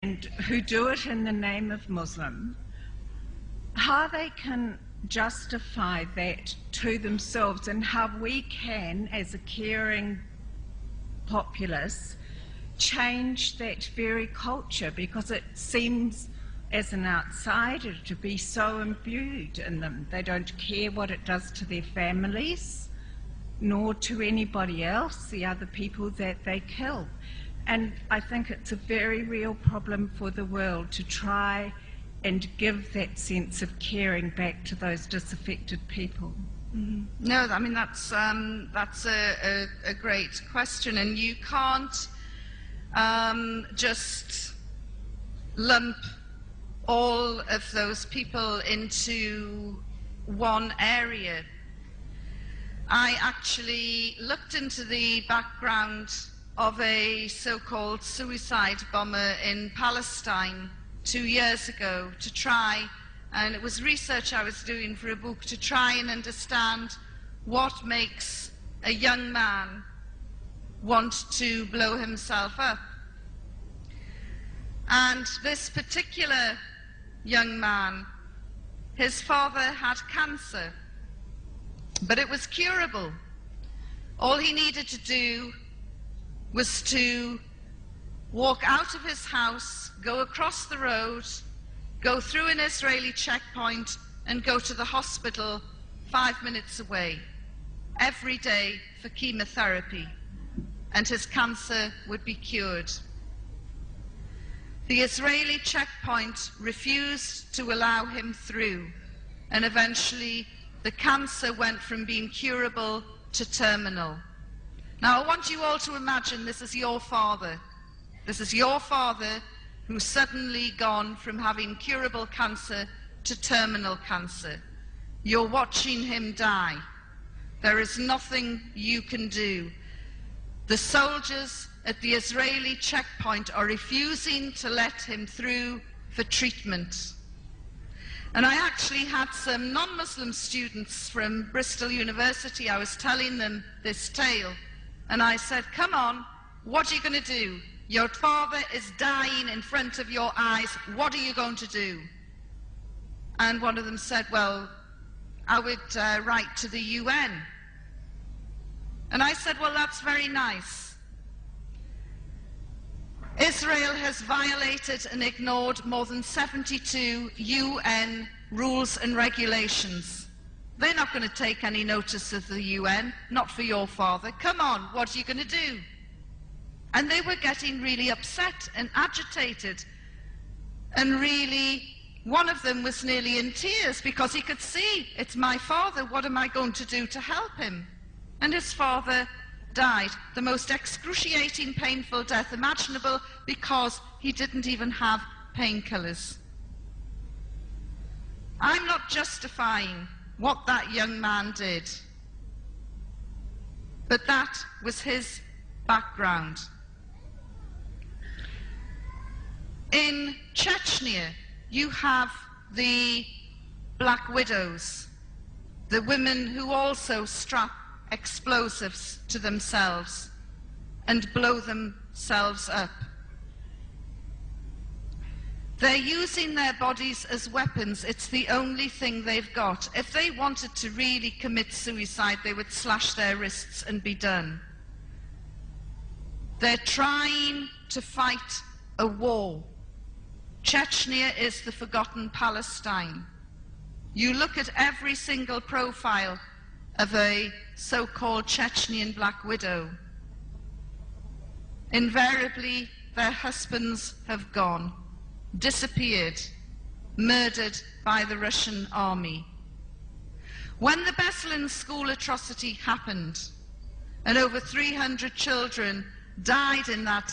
and who do it in the name of Muslim, how they can justify that to themselves, and how we can, as a caring populace, change that very culture, because it seems, as an outsider, to be so imbued in them. They don't care what it does to their families, nor to anybody else, the other people that they kill. And I think it's a very real problem for the world to try and give that sense of caring back to those disaffected people. Mm-hmm. No, I mean, that's a great question, and you can't just lump all of those people into one area. I actually looked into the background of a so-called suicide bomber in Palestine 2 years ago to try, and it was research I was doing for a book, to try and understand what makes a young man want to blow himself up. And this particular young man, his father had cancer, but it was curable. All he needed to do was to walk out of his house, go across the road, go through an Israeli checkpoint, and go to the hospital 5 minutes away every day for chemotherapy, and his cancer would be cured. The Israeli checkpoint refused to allow him through, and eventually the cancer went from being curable to terminal. Now, I want you all to imagine this is your father. This is your father who's suddenly gone from having curable cancer to terminal cancer. You're watching him die. There is nothing you can do. The soldiers at the Israeli checkpoint are refusing to let him through for treatment. And I actually had some non-Muslim students from Bristol University. I was telling them this tale, and I said, come on, what are you going to do? Your father is dying in front of your eyes. What are you going to do? And one of them said, well, I would write to the UN. And I said, well, that's very nice. Israel has violated and ignored more than 72 UN rules and regulations. They're not going to take any notice of the UN, not for your father. Come on, what are you going to do? And they were getting really upset and agitated. And really, one of them was nearly in tears because he could see, it's my father, what am I going to do to help him? And his father died, the most excruciating, painful death imaginable, because he didn't even have painkillers. I'm not justifying what that young man did, but that was his background. In Chechnya, you have the Black Widows, the women who also strap explosives to themselves and blow themselves up. They're using their bodies as weapons. It's the only thing they've got. If they wanted to really commit suicide, they would slash their wrists and be done. They're trying to fight a war. Chechnya is the forgotten Palestine. You look at every single profile of a so-called Chechnyan Black Widow. Invariably, their husbands have gone, disappeared, murdered by the Russian army. When the Beslan school atrocity happened, and over 300 children died in that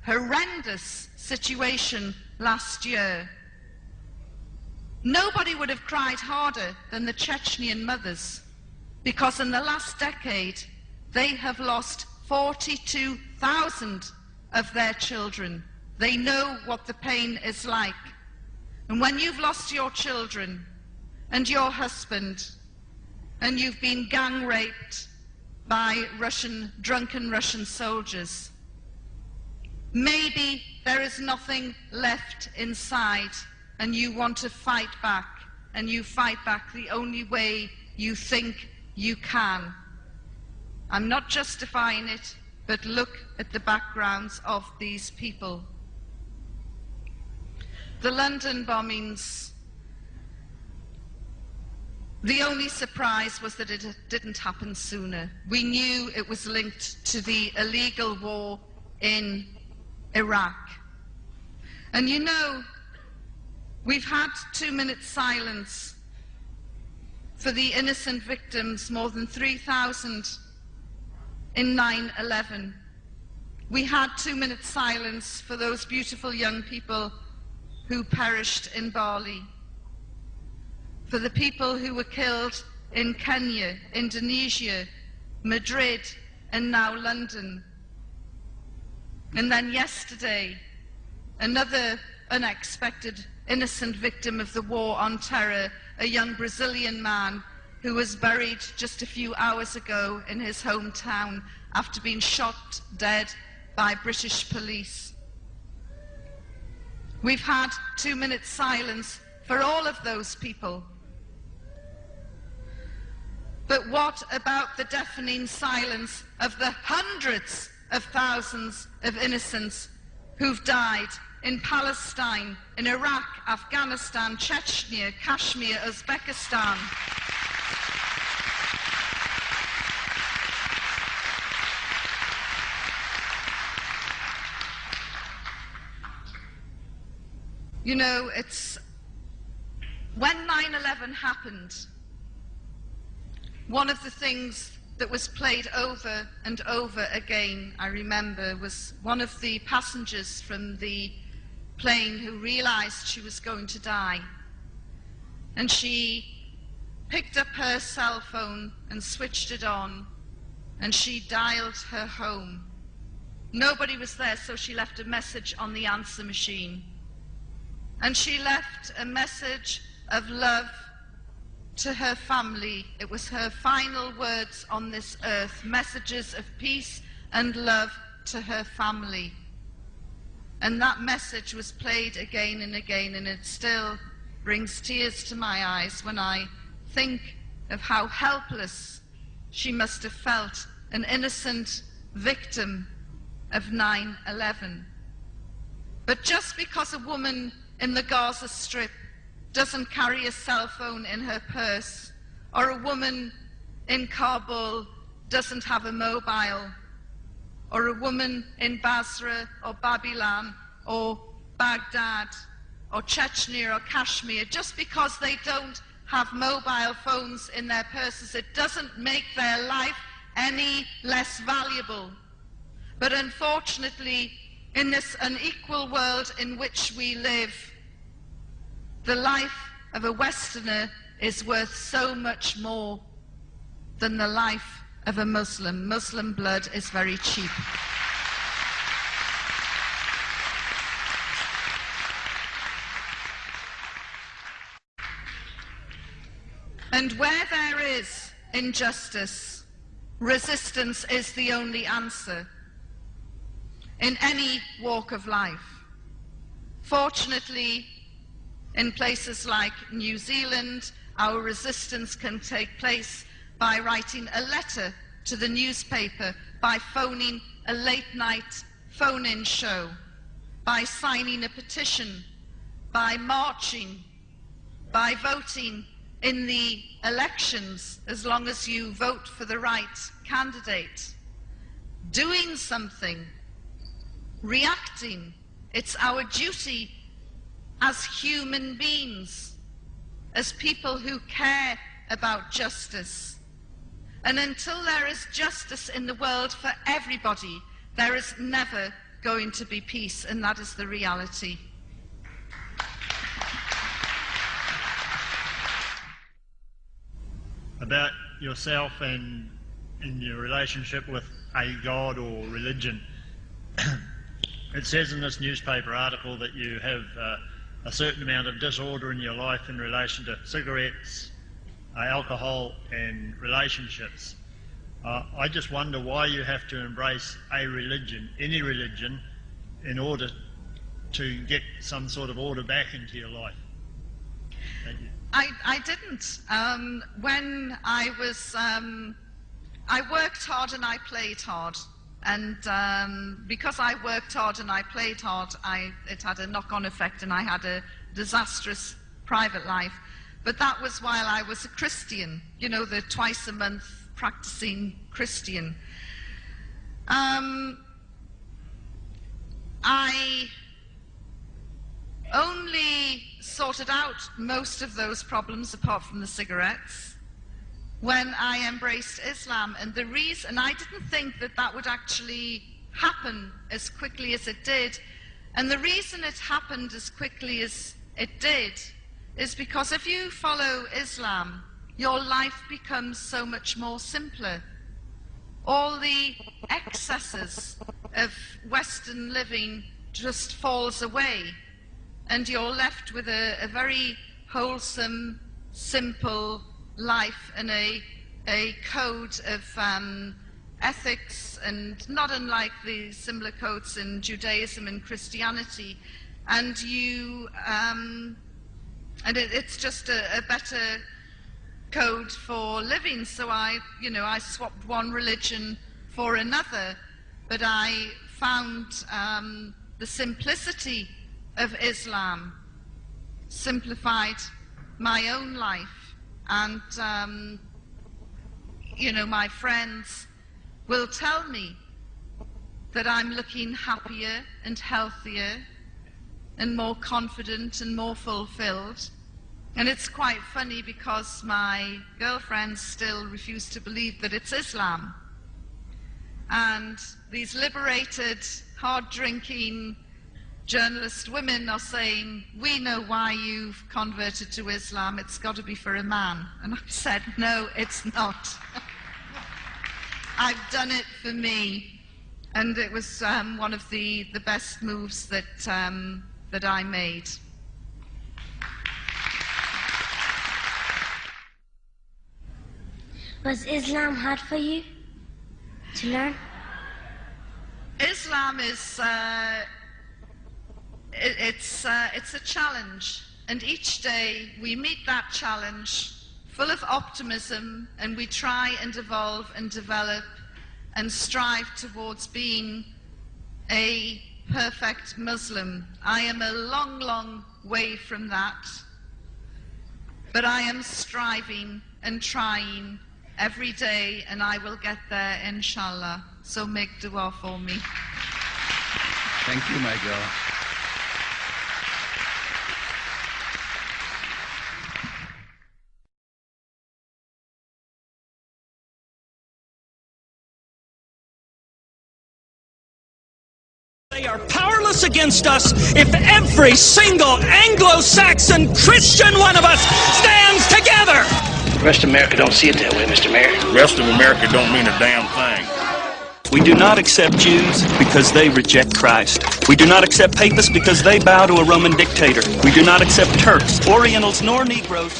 horrendous situation last year, nobody would have cried harder than the Chechnyan mothers, because in the last decade they have lost 42,000 of their children. They know what the pain is like. And when you've lost your children and your husband, and you've been gang raped by drunken Russian soldiers, Maybe there is nothing left inside and you want to fight back, and you fight back the only way you think you can. I'm not justifying it, but look at the backgrounds of these people. The London bombings, the only surprise was that it didn't happen sooner. We knew it was linked to the illegal war in Iraq. And you know, we've had 2 minutes silence for the innocent victims, more than 3,000 in 9/11. We had 2 minutes silence for those beautiful young people who perished in Bali, for the people who were killed in Kenya, Indonesia, Madrid, and now London. And then yesterday, another unexpected innocent victim of the war on terror, a young Brazilian man who was buried just a few hours ago in his hometown after being shot dead by British police. We've had 2 minutes silence for all of those people. But what about the deafening silence of the hundreds of thousands of innocents who've died in Palestine, in Iraq, Afghanistan, Chechnya, Kashmir, Uzbekistan? You know, it's when 9/11 happened, one of the things that was played over and over again, I remember, was one of the passengers from the plane who realized she was going to die. And she picked up her cell phone and switched it on, and she dialed her home. Nobody was there, so she left a message on the answer machine. And she left a message of love to her family. It was her final words on this earth, messages of peace and love to her family. And that message was played again and again, and it still brings tears to my eyes when I think of how helpless she must have felt, an innocent victim of 9/11. But just because a woman in the Gaza Strip doesn't carry a cell phone in her purse, or a woman in Kabul doesn't have a mobile, or a woman in Basra or Babylon or Baghdad or Chechnya or Kashmir, just because they don't have mobile phones in their purses, it doesn't make their life any less valuable. But unfortunately, in this unequal world in which we live, the life of a Westerner is worth so much more than the life of a Muslim. Muslim blood is very cheap. And where there is injustice, resistance is the only answer in any walk of life. Fortunately, in places like New Zealand, our resistance can take place by writing a letter to the newspaper, by phoning a late-night phone-in show, by signing a petition, by marching, by voting in the elections, as long as you vote for the right candidate. Doing something, reacting. It's our duty as human beings, as people who care about justice. And until there is justice in the world for everybody, there is never going to be peace, and that is the reality. About yourself and in your relationship with a god or religion. It says in this newspaper article that you have a certain amount of disorder in your life in relation to cigarettes, alcohol and relationships. I just wonder why you have to embrace a religion, any religion, in order to get some sort of order back into your life? I didn't. When I was, I worked hard and I played hard. And because I worked hard and I played hard, it had a knock-on effect, and I had a disastrous private life. But that was while I was a Christian, you know, the twice-a-month practicing Christian. I only sorted out most of those problems, apart from the cigarettes, when I embraced Islam. And the reason, I didn't think that that would actually happen as quickly as it did. And the reason it happened as quickly as it did is because if you follow Islam, your life becomes so much more simpler. All the excesses of Western living just falls away, and you're left with a very wholesome, simple life and a code of ethics, and not unlike the similar codes in Judaism and Christianity. And you, it's just a better code for living. So I swapped one religion for another, but I found the simplicity of Islam simplified my own life. And my friends will tell me that I'm looking happier and healthier and more confident and more fulfilled. And it's quite funny because my girlfriends still refuse to believe that it's Islam. And these liberated, hard-drinking journalist women are saying, we know why you've converted to Islam, it's got to be for a man. And I've said, no, it's not. I've done it for me. And it was one of the best moves that I made. Was Islam hard for you to learn? Islam is it's a challenge, and each day we meet that challenge full of optimism, and we try and evolve and develop and strive towards being a perfect Muslim. I am a long, long way from that, but I am striving and trying every day, and I will get there, inshallah. So make dua for me. Thank you, my girl. They are powerless against us if every single Anglo-Saxon Christian one of us stands together. The rest of America don't see it that way, Mr. Mayor. The rest of America don't mean a damn thing. We do not accept Jews because they reject Christ. We do not accept Papists because they bow to a Roman dictator. We do not accept Turks, Orientals, nor Negroes.